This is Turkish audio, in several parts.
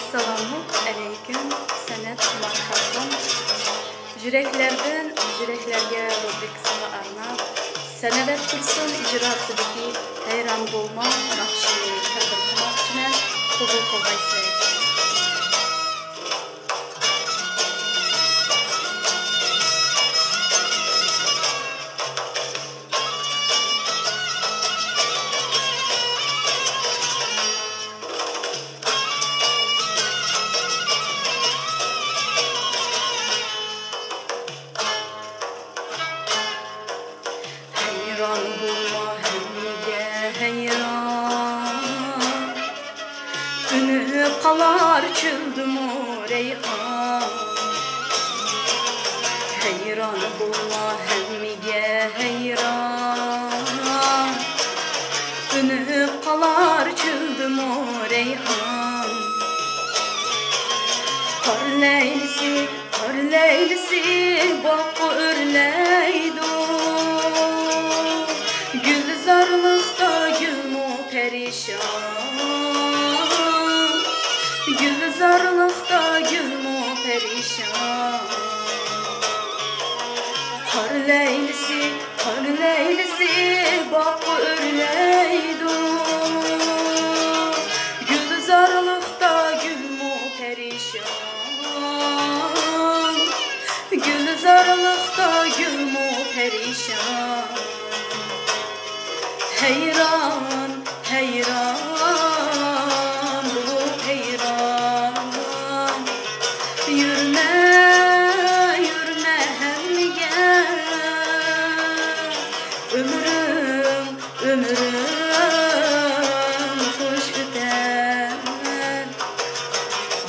Assalamu aleyküm, senet marhaban. Yüreklerden yüreklerge rubrikasına arnab, senevet kılsın icrasideki hayran bulma nakşi tadırtmak için kubul kolaysa. Hayran bulma hemige hayran, ünü kalar çıldım o reyhan. Hayran bulma hemige hayran, ünü kalar çıldım o reyhan. Kar leylisi bak örleydi, Gülzarlıkta gülmü perişan, Gülzarlıkta gülmü perişan. Kar leylisi bak örleydi, Gülzarlıkta gülmü perişan, Gülzarlıkta gülmü perişan. Heyran, heyran, bulup heyran. Yürüme, yürüme hemmiye, ömrüm, ömrüm hoş öter.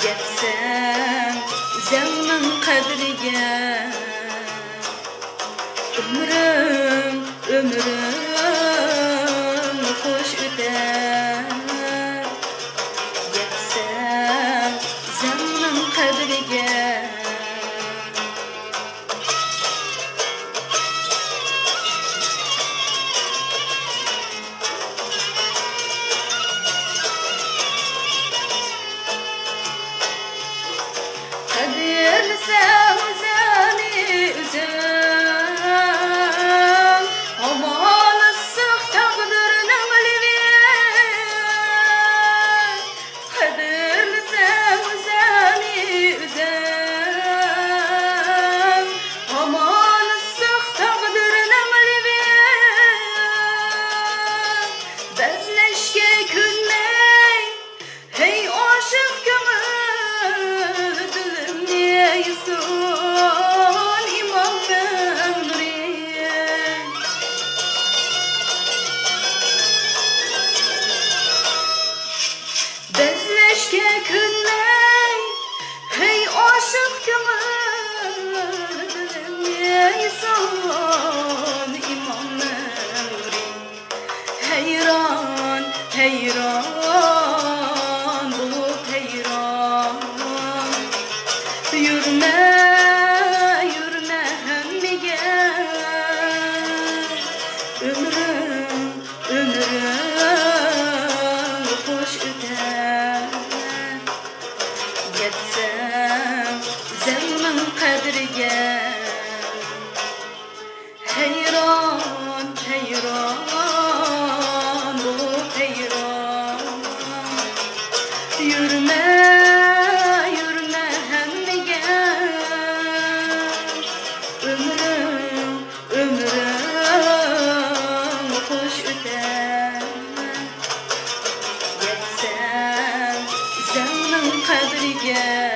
Getsem zemmin kadriye, ömrüm, ömrüm hoş öter. Getsem zemmin kadriye. Kadirse üzeni üzen, aman ıssık takdirinin liven. Kadirse üzeni üzen, aman ıssık takdirinin liven. Bezleşke külmey, hey aşık gönül, dilim neysun imam ömrüye. Bezleşke külmey, hey aşık gönül, dilim neysun imam ömrüye. Heyran, heyran, bulup heyran. Yürüme, yürüme hemmiye, ömrüm, ömrüm hoş öter. Getsem zemmin kadriye. Heyran, heyran, bulup heyran. Yürüme, yürüme hemmiye, ömrüm, ömrüm hoş öter. Getsem zemmin kadriye.